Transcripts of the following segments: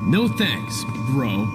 No thanks, bro.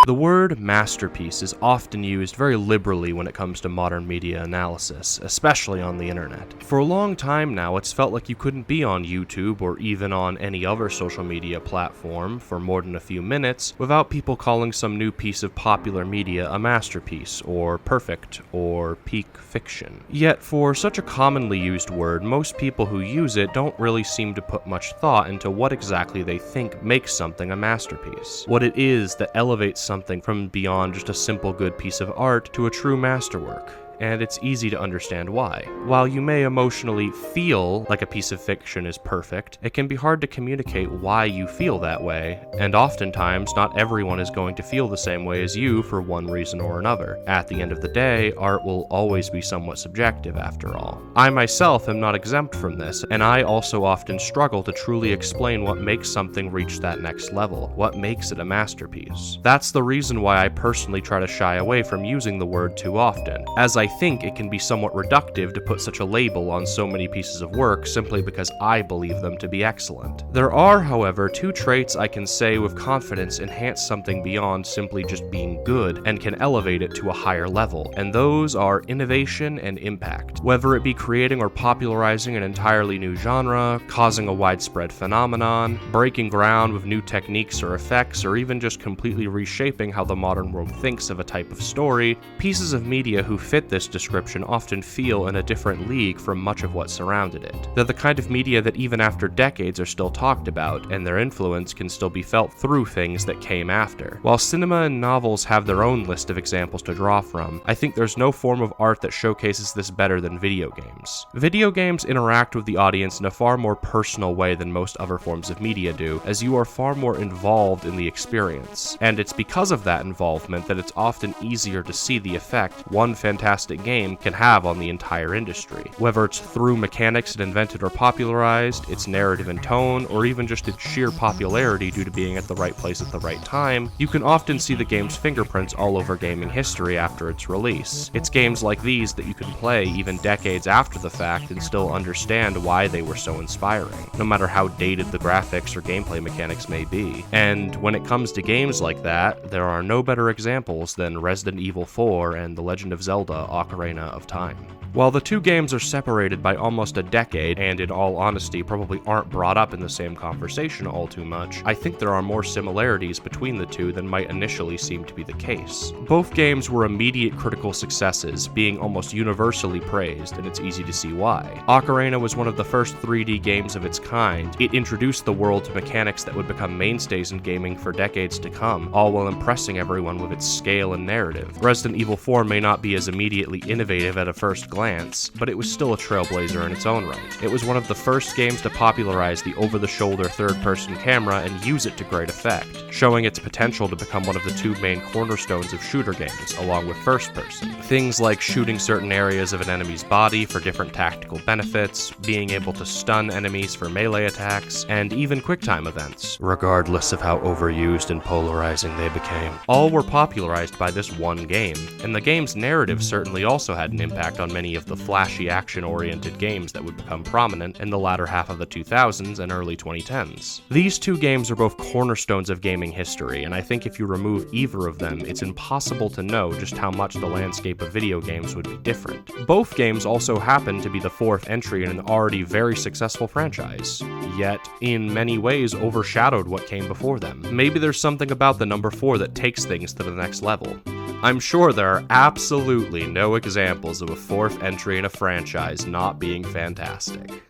The word masterpiece is often used very liberally when it comes to modern media analysis, especially on the internet. For a long time now, it's felt like you couldn't be on YouTube or even on any other social media platform for more than a few minutes without people calling some new piece of popular media a masterpiece, or perfect, or peak fiction. Yet, for such a commonly used word, most people who use it don't really seem to put much thought into what exactly they think makes something a masterpiece. What it is that elevates something from beyond just a simple good piece of art to a true masterwork. And it's easy to understand why. While you may emotionally feel like a piece of fiction is perfect, it can be hard to communicate why you feel that way, and oftentimes not everyone is going to feel the same way as you for one reason or another. At the end of the day, art will always be somewhat subjective after all. I myself am not exempt from this, and I also often struggle to truly explain what makes something reach that next level, what makes it a masterpiece. That's the reason why I personally try to shy away from using the word too often, as I think it can be somewhat reductive to put such a label on so many pieces of work simply because I believe them to be excellent. There are, however, two traits I can say with confidence enhance something beyond simply just being good and can elevate it to a higher level, and those are innovation and impact. Whether it be creating or popularizing an entirely new genre, causing a widespread phenomenon, breaking ground with new techniques or effects, or even just completely reshaping how the modern world thinks of a type of story, pieces of media who fit this description often feel in a different league from much of what surrounded it. They're the kind of media that even after decades are still talked about, and their influence can still be felt through things that came after. While cinema and novels have their own list of examples to draw from, I think there's no form of art that showcases this better than video games. Video games interact with the audience in a far more personal way than most other forms of media do, as you are far more involved in the experience. And it's because of that involvement that it's often easier to see the effect one fantastic game can have on the entire industry. Whether it's through mechanics it invented or popularized, its narrative and tone, or even just its sheer popularity due to being at the right place at the right time, you can often see the game's fingerprints all over gaming history after its release. It's games like these that you can play even decades after the fact and still understand why they were so inspiring, no matter how dated the graphics or gameplay mechanics may be. And when it comes to games like that, there are no better examples than Resident Evil 4 and The Legend of Zelda: Ocarina of Time. While the two games are separated by almost a decade, and in all honesty probably aren't brought up in the same conversation all too much, I think there are more similarities between the two than might initially seem to be the case. Both games were immediate critical successes, being almost universally praised, and it's easy to see why. Ocarina was one of the first 3D games of its kind. It introduced the world to mechanics that would become mainstays in gaming for decades to come, all while impressing everyone with its scale and narrative. Resident Evil 4 may not be as immediately innovative at a first glance, but it was still a trailblazer in its own right. It was one of the first games to popularize the over-the-shoulder third-person camera and use it to great effect, showing its potential to become one of the two main cornerstones of shooter games, along with first-person. Things like shooting certain areas of an enemy's body for different tactical benefits, being able to stun enemies for melee attacks, and even QuickTime events, regardless of how overused and polarizing they became. All were popularized by this one game, and the game's narrative certainly also had an impact on many of the flashy action-oriented games that would become prominent in the latter half of the 2000s and early 2010s. These two games are both cornerstones of gaming history, and I think if you remove either of them, it's impossible to know just how much the landscape of video games would be different. Both games also happen to be the fourth entry in an already very successful franchise, yet in many ways overshadowed what came before them. Maybe there's something about the number 4 that takes things to the next level. I'm sure there are absolutely no examples of a fourth entry in a franchise not being fantastic.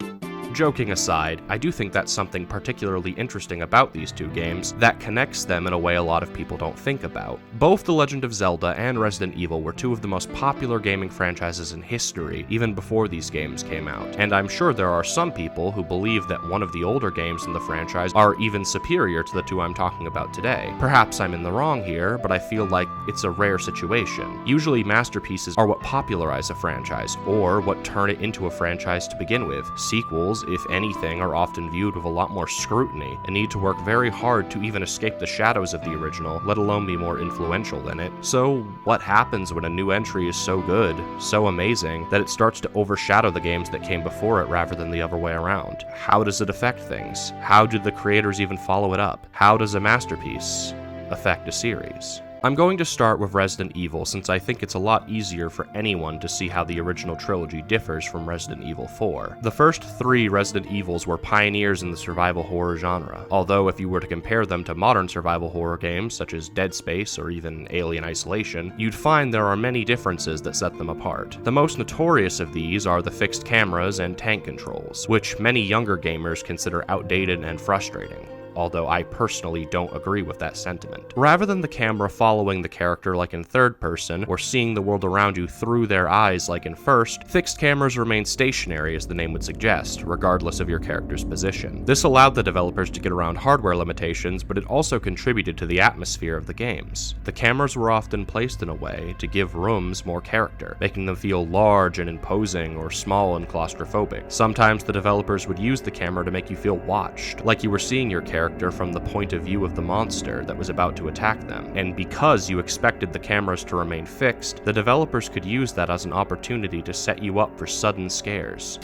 Joking aside, I do think that's something particularly interesting about these two games that connects them in a way a lot of people don't think about. Both The Legend of Zelda and Resident Evil were two of the most popular gaming franchises in history, even before these games came out, and I'm sure there are some people who believe that one of the older games in the franchise are even superior to the two I'm talking about today. Perhaps I'm in the wrong here, but I feel like it's a rare situation. Usually masterpieces are what popularize a franchise, or what turn it into a franchise to begin with. Sequels, if anything, are often viewed with a lot more scrutiny and need to work very hard to even escape the shadows of the original, let alone be more influential than it. So what happens when a new entry is so good, so amazing, that it starts to overshadow the games that came before it rather than the other way around? How does it affect things? How do the creators even follow it up? How does a masterpiece affect a series? I'm going to start with Resident Evil since I think it's a lot easier for anyone to see how the original trilogy differs from Resident Evil 4. The first 3 Resident Evils were pioneers in the survival horror genre, although if you were to compare them to modern survival horror games such as Dead Space or even Alien Isolation, you'd find there are many differences that set them apart. The most notorious of these are the fixed cameras and tank controls, which many younger gamers consider outdated and frustrating, although I personally don't agree with that sentiment. Rather than the camera following the character like in third person, or seeing the world around you through their eyes like in first, fixed cameras remain stationary as the name would suggest, regardless of your character's position. This allowed the developers to get around hardware limitations, but it also contributed to the atmosphere of the games. The cameras were often placed in a way to give rooms more character, making them feel large and imposing or small and claustrophobic. Sometimes the developers would use the camera to make you feel watched, like you were seeing your character from the point of view of the monster that was about to attack them. And because you expected the cameras to remain fixed, the developers could use that as an opportunity to set you up for sudden scares.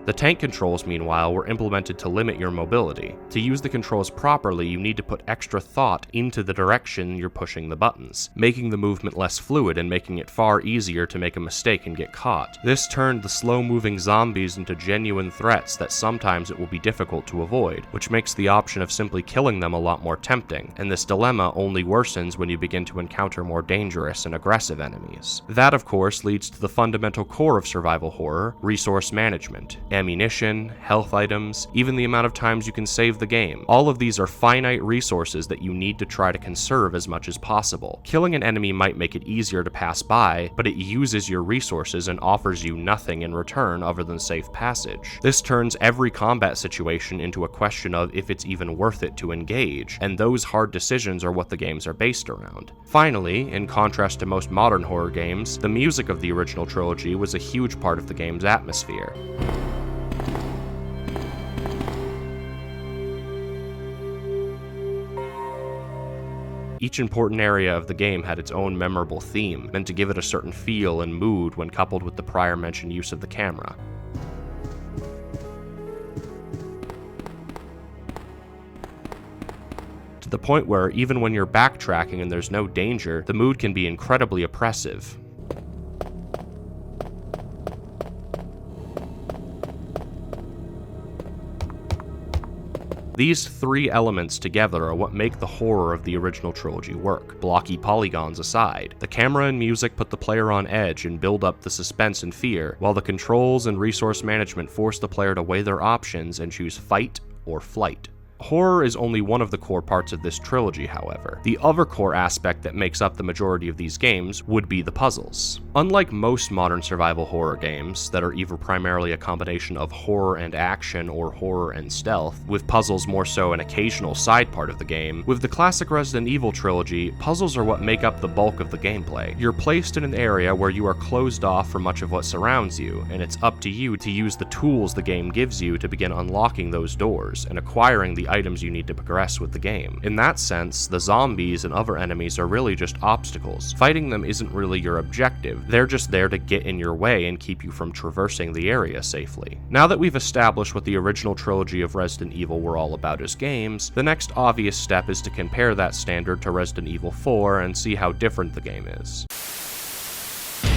The tank controls, meanwhile, were implemented to limit your mobility. To use the controls properly, you need to put extra thought into the direction you're pushing the buttons, making the movement less fluid and making it far easier to make a mistake and get caught. This turned the slow-moving zombies into genuine threats that sometimes it will be difficult to avoid, which makes the option of simply killing them a lot more tempting, and this dilemma only worsens when you begin to encounter more dangerous and aggressive enemies. That, of course, leads to the fundamental core of survival horror, resource management. Ammunition, health items, even the amount of times you can save the game. All of these are finite resources that you need to try to conserve as much as possible. Killing an enemy might make it easier to pass by, but it uses your resources and offers you nothing in return other than safe passage. This turns every combat situation into a question of if it's even worth it to engage, and those hard decisions are what the games are based around. Finally, in contrast to most modern horror games, the music of the original trilogy was a huge part of the game's atmosphere. Each important area of the game had its own memorable theme, meant to give it a certain feel and mood when coupled with the prior mentioned use of the camera. To the point where, even when you're backtracking and there's no danger, the mood can be incredibly oppressive. These 3 elements together are what make the horror of the original trilogy work. Blocky polygons aside, the camera and music put the player on edge and build up the suspense and fear, while the controls and resource management force the player to weigh their options and choose fight or flight. Horror is only one of the core parts of this trilogy, however. The other core aspect that makes up the majority of these games would be the puzzles. Unlike most modern survival horror games that are either primarily a combination of horror and action or horror and stealth, with puzzles more so an occasional side part of the game, with the classic Resident Evil trilogy, puzzles are what make up the bulk of the gameplay. You're placed in an area where you are closed off from much of what surrounds you, and it's up to you to use the tools the game gives you to begin unlocking those doors and acquiring the items you need to progress with the game. In that sense, the zombies and other enemies are really just obstacles. Fighting them isn't really your objective, they're just there to get in your way and keep you from traversing the area safely. Now that we've established what the original trilogy of Resident Evil were all about as games, the next obvious step is to compare that standard to Resident Evil 4 and see how different the game is.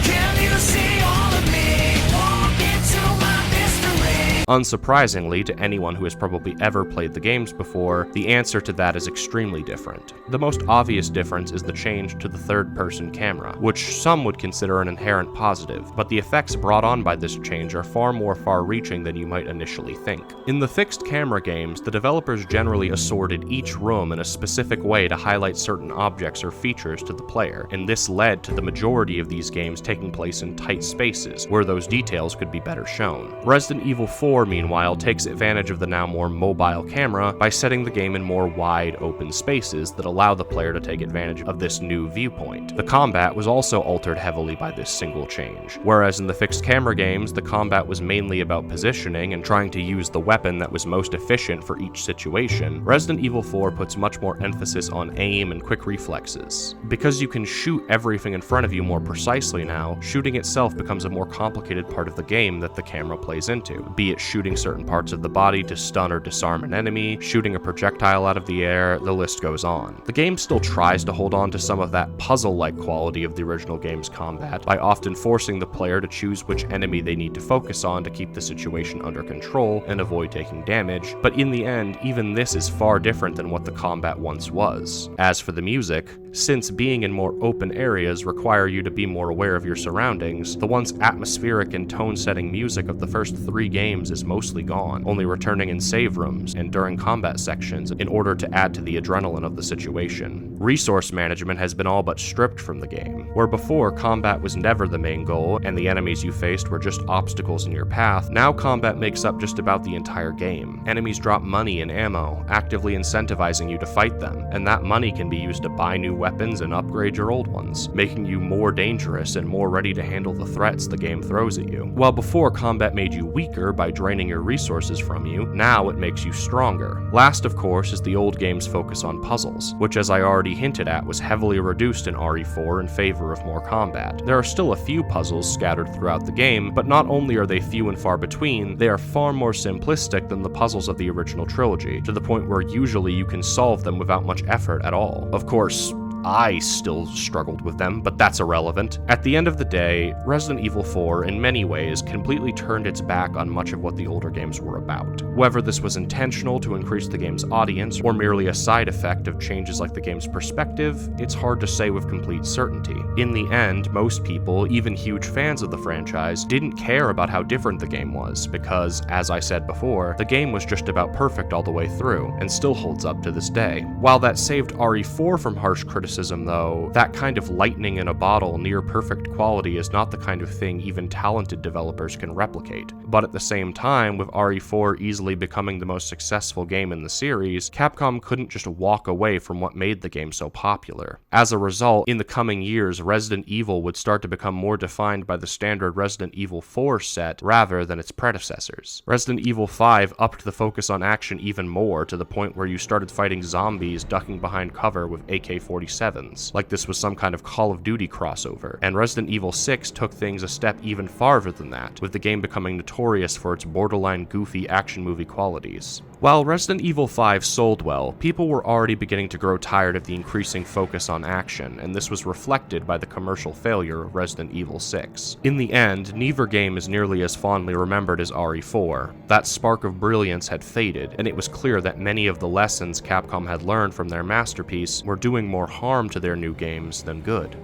Can you see all of me? Walk into my mystery. Unsurprisingly, to anyone who has probably ever played the games before, the answer to that is extremely different. The most obvious difference is the change to the third-person camera, which some would consider an inherent positive, but the effects brought on by this change are far more far-reaching than you might initially think. In the fixed camera games, the developers generally assorted each room in a specific way to highlight certain objects or features to the player, and this led to the majority of these games taking place in tight spaces, where those details could be better shown. Resident Evil 4 RE4, meanwhile, takes advantage of the now more mobile camera by setting the game in more wide open spaces that allow the player to take advantage of this new viewpoint. The combat was also altered heavily by this single change. Whereas in the fixed camera games, the combat was mainly about positioning and trying to use the weapon that was most efficient for each situation, Resident Evil 4 puts much more emphasis on aim and quick reflexes. Because you can shoot everything in front of you more precisely now, shooting itself becomes a more complicated part of the game that the camera plays into, be it shooting certain parts of the body to stun or disarm an enemy, shooting a projectile out of the air, the list goes on. The game still tries to hold on to some of that puzzle-like quality of the original game's combat by often forcing the player to choose which enemy they need to focus on to keep the situation under control and avoid taking damage, but in the end, even this is far different than what the combat once was. As for the music, since being in more open areas require you to be more aware of your surroundings, the once atmospheric and tone-setting music of the first 3 games is mostly gone, only returning in save rooms and during combat sections in order to add to the adrenaline of the situation. Resource management has been all but stripped from the game, where before combat was never the main goal and the enemies you faced were just obstacles in your path, now combat makes up just about the entire game. Enemies drop money and ammo, actively incentivizing you to fight them, and that money can be used to buy new weapons and upgrade your old ones, making you more dangerous and more ready to handle the threats the game throws at you. While before combat made you weaker by draining your resources from you, now it makes you stronger. Last, of course, is the old game's focus on puzzles, which as I already hinted at was heavily reduced in RE4 in favor of more combat. There are still a few puzzles scattered throughout the game, but not only are they few and far between, they are far more simplistic than the puzzles of the original trilogy, to the point where usually you can solve them without much effort at all. Of course, I still struggled with them, but that's irrelevant. At the end of the day, Resident Evil 4 in many ways completely turned its back on much of what the older games were about. Whether this was intentional to increase the game's audience or merely a side effect of changes like the game's perspective, it's hard to say with complete certainty. In the end, most people, even huge fans of the franchise, didn't care about how different the game was because, as I said before, the game was just about perfect all the way through, and still holds up to this day. While that saved RE4 from harsh criticism, though, that kind of lightning in a bottle, near perfect quality is not the kind of thing even talented developers can replicate. But at the same time, with RE4 easily becoming the most successful game in the series, Capcom couldn't just walk away from what made the game so popular. As a result, in the coming years, Resident Evil would start to become more defined by the standard Resident Evil 4 set rather than its predecessors. Resident Evil 5 upped the focus on action even more, to the point where you started fighting zombies ducking behind cover with AK-47s, like this was some kind of Call of Duty crossover, and Resident Evil 6 took things a step even farther than that, with the game becoming notorious for its borderline goofy action movie qualities. While Resident Evil 5 sold well, people were already beginning to grow tired of the increasing focus on action, and this was reflected by the commercial failure of Resident Evil 6. In the end, neither game is nearly as fondly remembered as RE4. That spark of brilliance had faded, and it was clear that many of the lessons Capcom had learned from their masterpiece were doing more harm to their new games than good.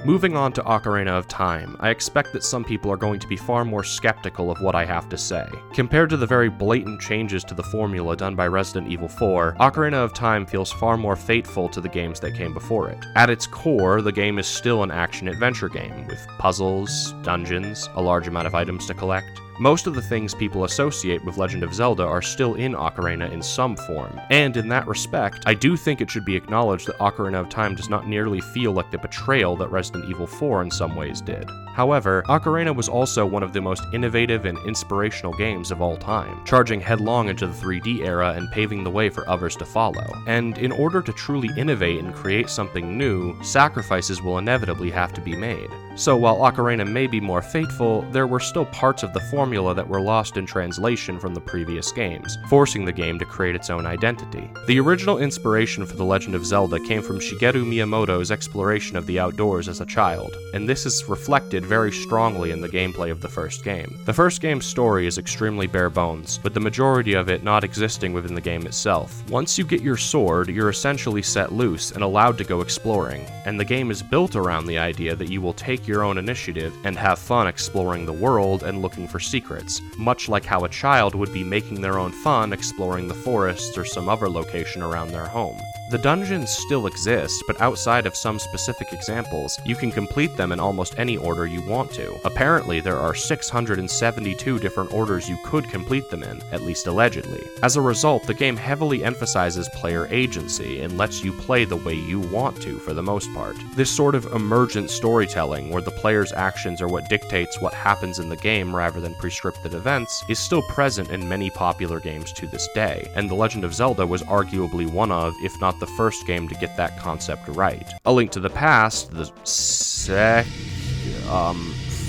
Moving on to Ocarina of Time, I expect that some people are going to be far more skeptical of what I have to say. Compared to the very blatant changes to the formula done by Resident Evil 4, Ocarina of Time feels far more faithful to the games that came before it. At its core, the game is still an action-adventure game, with puzzles, dungeons, a large amount of items to collect. Most of the things people associate with Legend of Zelda are still in Ocarina in some form, and in that respect, I do think it should be acknowledged that Ocarina of Time does not nearly feel like the betrayal that Resident Evil 4 in some ways did. However, Ocarina was also one of the most innovative and inspirational games of all time, charging headlong into the 3D era and paving the way for others to follow. And in order to truly innovate and create something new, sacrifices will inevitably have to be made. So while Ocarina may be more faithful, there were still parts of the formula that were lost in translation from the previous games, forcing the game to create its own identity. The original inspiration for The Legend of Zelda came from Shigeru Miyamoto's exploration of the outdoors as a child, and this is reflected very strongly in the gameplay of the first game. The first game's story is extremely bare bones, with the majority of it not existing within the game itself. Once you get your sword, you're essentially set loose and allowed to go exploring, and the game is built around the idea that you will take your own initiative and have fun exploring the world and looking for secrets, much like how a child would be making their own fun exploring the forests or some other location around their home. The dungeons still exist, but outside of some specific examples, you can complete them in almost any order you want to. Apparently, there are 672 different orders you could complete them in, at least allegedly. As a result, the game heavily emphasizes player agency and lets you play the way you want to for the most part. This sort of emergent storytelling, where the player's actions are what dictates what happens in the game rather than pre-scripted events, is still present in many popular games to this day, and The Legend of Zelda was arguably one of, if not the first game to get that concept right. A Link to the Past, the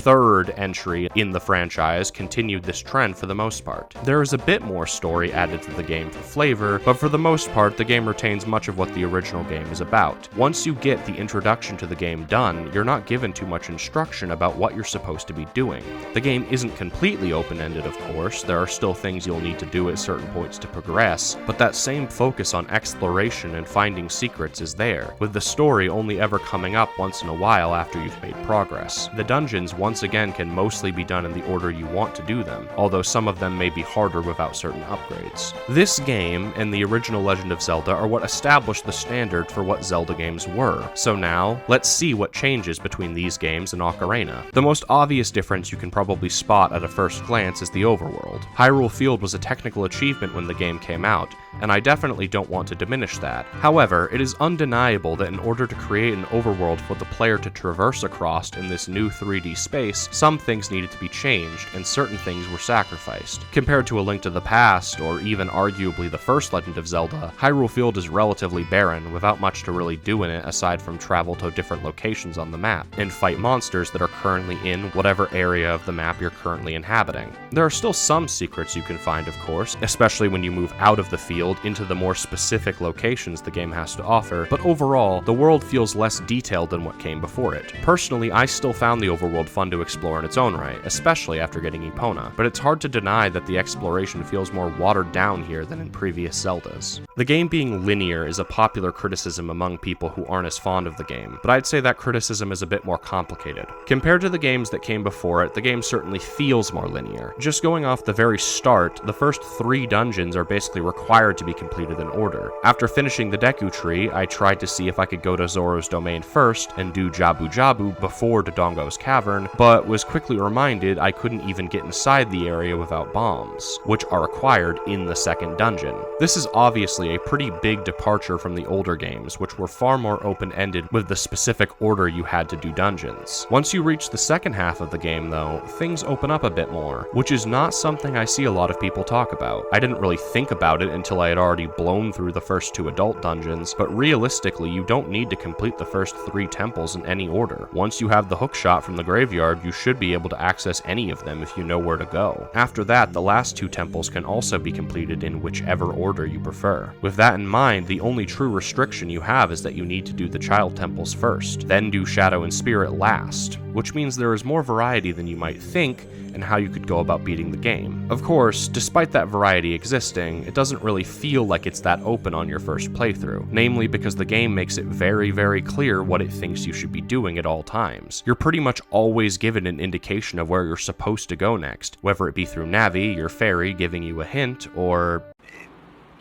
third entry in the franchise, continued this trend for the most part. There is a bit more story added to the game for flavor, but for the most part, the game retains much of what the original game is about. Once you get the introduction to the game done, you're not given too much instruction about what you're supposed to be doing. The game isn't completely open-ended, of course. There are still things you'll need to do at certain points to progress, but that same focus on exploration and finding secrets is there, with the story only ever coming up once in a while after you've made progress. The dungeons, once again, can mostly be done in the order you want to do them, although some of them may be harder without certain upgrades. This game and the original Legend of Zelda are what established the standard for what Zelda games were. So now, let's see what changes between these games and Ocarina. The most obvious difference you can probably spot at a first glance is the overworld. Hyrule Field was a technical achievement when the game came out, and I definitely don't want to diminish that. However, it is undeniable that in order to create an overworld for the player to traverse across in this new 3D space, some things needed to be changed, and certain things were sacrificed. Compared to A Link to the Past, or even arguably the first Legend of Zelda, Hyrule Field is relatively barren, without much to really do in it aside from travel to different locations on the map, and fight monsters that are currently in whatever area of the map you're currently inhabiting. There are still some secrets you can find, of course, especially when you move out of the field into the more specific locations the game has to offer, but overall, the world feels less detailed than what came before it. Personally, I still found the overworld fun to explore in its own right, especially after getting Epona, but it's hard to deny that the exploration feels more watered down here than in previous Zeldas. The game being linear is a popular criticism among people who aren't as fond of the game, but I'd say that criticism is a bit more complicated. Compared to the games that came before it, the game certainly feels more linear. Just going off the very start, the first 3 dungeons are basically required to be completed in order. After finishing the Deku Tree, I tried to see if I could go to Zoro's domain first and do Jabu Jabu before Dodongo's cavern, but was quickly reminded I couldn't even get inside the area without bombs, which are required in the second dungeon. This is obviously a pretty big departure from the older games, which were far more open-ended with the specific order you had to do dungeons. Once you reach the second half of the game, though, things open up a bit more, which is not something I see a lot of people talk about. I didn't really think about it until I had already blown through the first 2 adult dungeons, but realistically, you don't need to complete the first 3 temples in any order. Once you have the hookshot from the graveyard, you should be able to access any of them if you know where to go. After that, the last 2 temples can also be completed in whichever order you prefer. With that in mind, the only true restriction you have is that you need to do the child temples first, then do Shadow and Spirit last, which means there is more variety than you might think in how you could go about beating the game. Of course, despite that variety existing, it doesn't really feel like it's that open on your first playthrough, namely because the game makes it very, very clear what it thinks you should be doing at all times. You're pretty much always given an indication of where you're supposed to go next, whether it be through Navi, your fairy giving you a hint, or...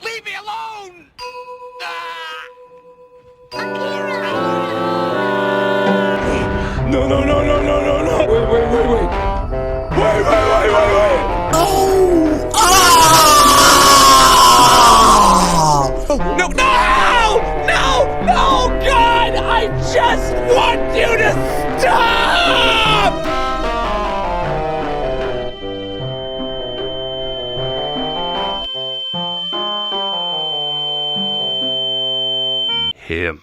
Leave me alone! No, no, no, no, no, no, no! Wait! Wait! Oh! Ah! No! God! I just want you to stop! Him.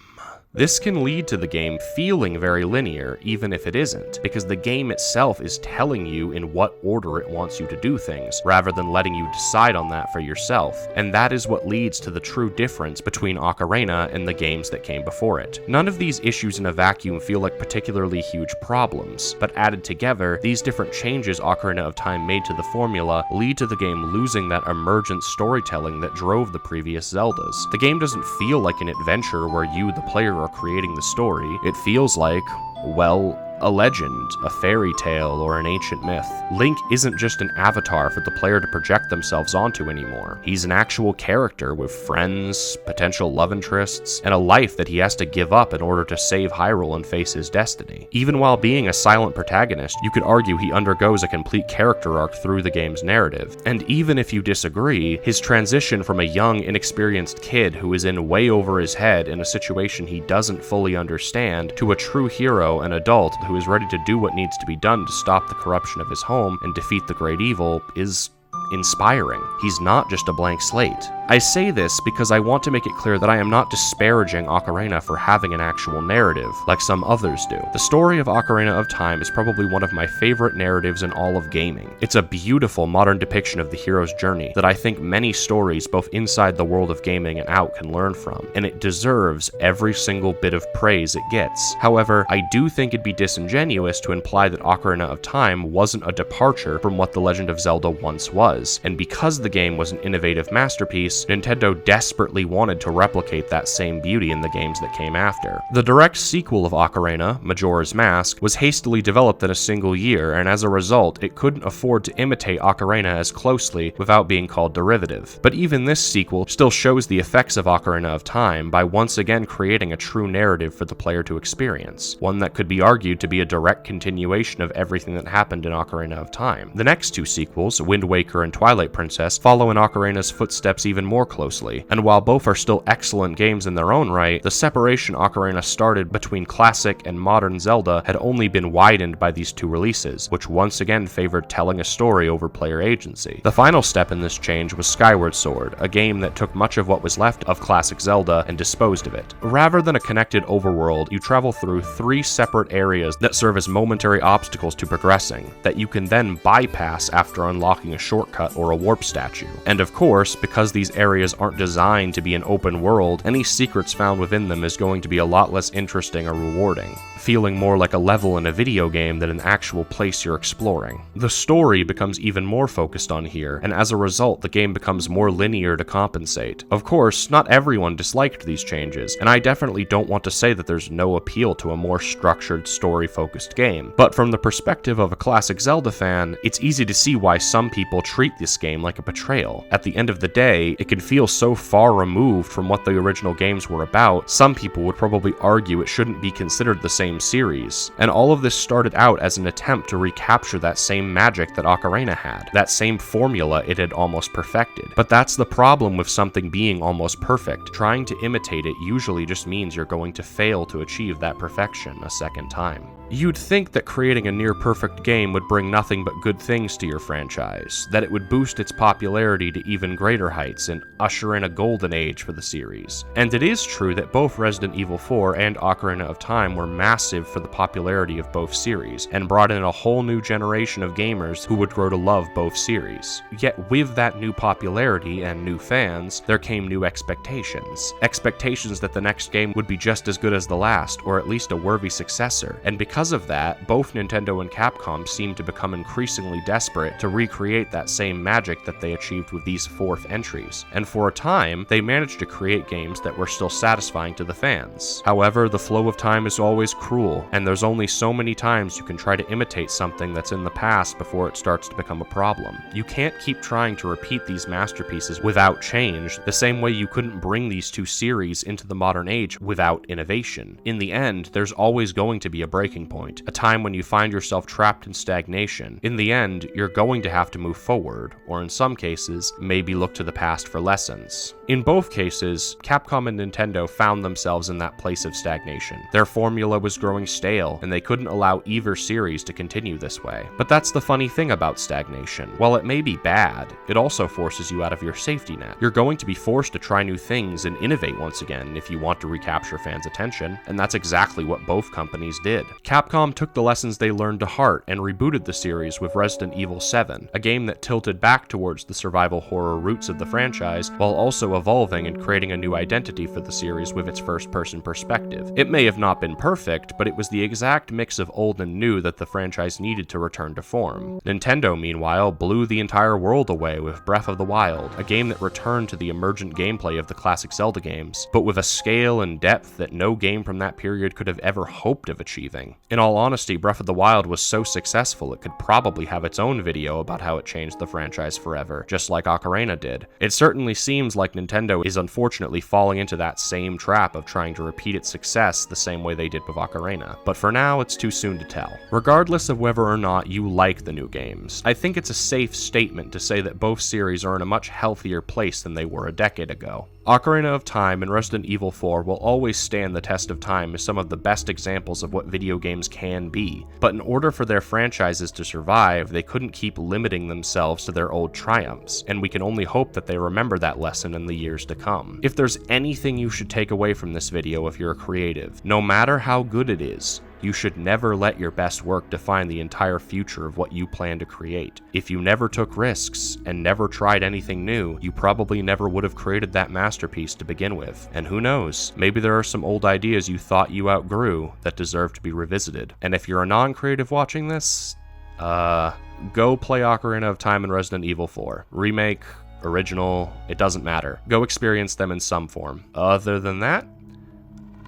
This can lead to the game feeling very linear, even if it isn't, because the game itself is telling you in what order it wants you to do things, rather than letting you decide on that for yourself, and that is what leads to the true difference between Ocarina and the games that came before it. None of these issues in a vacuum feel like particularly huge problems, but added together, these different changes Ocarina of Time made to the formula lead to the game losing that emergent storytelling that drove the previous Zeldas. The game doesn't feel like an adventure where you, the player, are creating the story. It feels like, well, a legend, a fairy tale, or an ancient myth. Link isn't just an avatar for the player to project themselves onto anymore. He's an actual character with friends, potential love interests, and a life that he has to give up in order to save Hyrule and face his destiny. Even while being a silent protagonist, you could argue he undergoes a complete character arc through the game's narrative. And even if you disagree, his transition from a young, inexperienced kid who is in way over his head in a situation he doesn't fully understand to a true hero and adult who is ready to do what needs to be done to stop the corruption of his home and defeat the great evil is inspiring. He's not just a blank slate. I say this because I want to make it clear that I am not disparaging Ocarina for having an actual narrative, like some others do. The story of Ocarina of Time is probably one of my favorite narratives in all of gaming. It's a beautiful modern depiction of the hero's journey that I think many stories, both inside the world of gaming and out, can learn from, and it deserves every single bit of praise it gets. However, I do think it'd be disingenuous to imply that Ocarina of Time wasn't a departure from what The Legend of Zelda once was, and because the game was an innovative masterpiece, Nintendo desperately wanted to replicate that same beauty in the games that came after. The direct sequel of Ocarina, Majora's Mask, was hastily developed in a single year, and as a result, it couldn't afford to imitate Ocarina as closely without being called derivative. But even this sequel still shows the effects of Ocarina of Time by once again creating a true narrative for the player to experience, one that could be argued to be a direct continuation of everything that happened in Ocarina of Time. The next two sequels, Wind Waker and Twilight Princess, follow in Ocarina's footsteps even more closely, and while both are still excellent games in their own right, the separation Ocarina started between classic and modern Zelda had only been widened by these two releases, which once again favored telling a story over player agency. The final step in this change was Skyward Sword, a game that took much of what was left of classic Zelda and disposed of it. Rather than a connected overworld, you travel through 3 separate areas that serve as momentary obstacles to progressing, that you can then bypass after unlocking a shortcut or a warp statue. And of course, because these areas aren't designed to be an open world, any secrets found within them is going to be a lot less interesting or rewarding, feeling more like a level in a video game than an actual place you're exploring. The story becomes even more focused on here, and as a result, the game becomes more linear to compensate. Of course, not everyone disliked these changes, and I definitely don't want to say that there's no appeal to a more structured, story-focused game, but from the perspective of a classic Zelda fan, it's easy to see why some people treat this game like a betrayal. At the end of the day, it can feel so far removed from what the original games were about, some people would probably argue it shouldn't be considered the same series. And all of this started out as an attempt to recapture that same magic that Ocarina had, that same formula it had almost perfected. But that's the problem with something being almost perfect. Trying to imitate it usually just means you're going to fail to achieve that perfection a second time. You'd think that creating a near-perfect game would bring nothing but good things to your franchise, that it would boost its popularity to even greater heights and usher in a golden age for the series. And it is true that both Resident Evil 4 and Ocarina of Time were massive for the popularity of both series, and brought in a whole new generation of gamers who would grow to love both series. Yet with that new popularity and new fans, there came new expectations. Expectations that the next game would be just as good as the last, or at least a worthy successor. And because of that, both Nintendo and Capcom seemed to become increasingly desperate to recreate that same magic that they achieved with these 4th entries. And for a time, they managed to create games that were still satisfying to the fans. However, the flow of time is always cruel, and there's only so many times you can try to imitate something that's in the past before it starts to become a problem. You can't keep trying to repeat these masterpieces without change, the same way you couldn't bring these two series into the modern age without innovation. In the end, there's always going to be a breaking point, a time when you find yourself trapped in stagnation. In the end, you're going to have to move forward, or in some cases, maybe look to the past for lessons. In both cases, Capcom and Nintendo found themselves in that place of stagnation. Their formula was growing stale, and they couldn't allow either series to continue this way. But that's the funny thing about stagnation. While it may be bad, it also forces you out of your safety net. You're going to be forced to try new things and innovate once again if you want to recapture fans' attention, and that's exactly what both companies did. Capcom took the lessons they learned to heart and rebooted the series with Resident Evil 7, a game that tilted back towards the survival horror roots of the franchise, while also evolving and creating a new identity for the series with its first-person perspective. It may have not been perfect, but it was the exact mix of old and new that the franchise needed to return to form. Nintendo, meanwhile, blew the entire world away with Breath of the Wild, a game that returned to the emergent gameplay of the classic Zelda games, but with a scale and depth that no game from that period could have ever hoped of achieving. In all honesty, Breath of the Wild was so successful it could probably have its own video about how it changed the franchise forever, just like Ocarina did. It certainly seems like Nintendo is unfortunately falling into that same trap of trying to repeat its success the same way they did with Ocarina, but for now it's too soon to tell. Regardless of whether or not you like the new games, I think it's a safe statement to say that both series are in a much healthier place than they were a decade ago. Ocarina of Time and Resident Evil 4 will always stand the test of time as some of the best examples of what video games can be, but in order for their franchises to survive, they couldn't keep limiting themselves to their old triumphs, and we can only hope that they remember that lesson in the years to come. If there's anything you should take away from this video if you're a creative, no matter how good it is, you should never let your best work define the entire future of what you plan to create. If you never took risks and never tried anything new, you probably never would have created that masterpiece to begin with. And who knows, maybe there are some old ideas you thought you outgrew that deserve to be revisited. And if you're a non-creative watching this, go play Ocarina of Time and Resident Evil 4. Remake, original, it doesn't matter. Go experience them in some form. Other than that,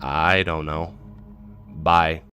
I don't know. Bye.